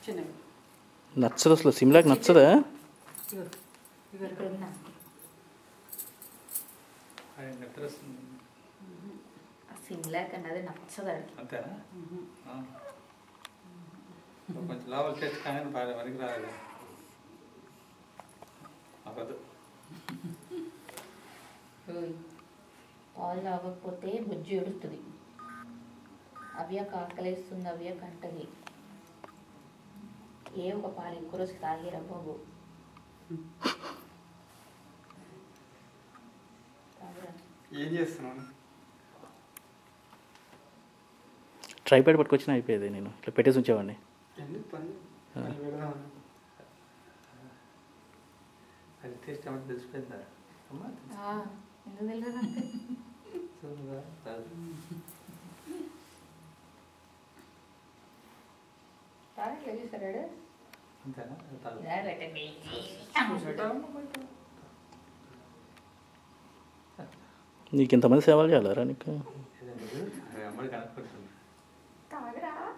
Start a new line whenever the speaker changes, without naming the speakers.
చిన్నవి
నచ్చదు అసలు సిమ్లాకి నచ్చదా
సిమ్లాక్ అన్నది నచ్చదు
అంతేనా కొంచెం లోపల టేస్ట్ కానీ బాగా వరకు రాదు అవ్వదు
పాలు తాగకపోతే బుజ్జి ఏడుస్తుంది అవ్యకు ఆకలేస్తుంది అవ్యకు అంటది ఏ ఒక పాలు ఎక్కువ రోజు తాగిరా బాబు
ఏం చేస్తున్నాను
ట్రైపాడ్ పట్టుకొచ్చినా అయిపోయేది నేను ఇట్లా పెట్టేసి ఉంచేవాడిని
ఎందుకు పని అది టేస్ట్ ఏమంటే తెలిసిపోయిందా అమ్మా
ఎందుకు తెలియదు సరే
అంతేనా
పెట్టండి
నీకు ఇంతమంది సేవలు చేయాలరా నీకు
అమ్మడి కనపడుతుంది
తాగరా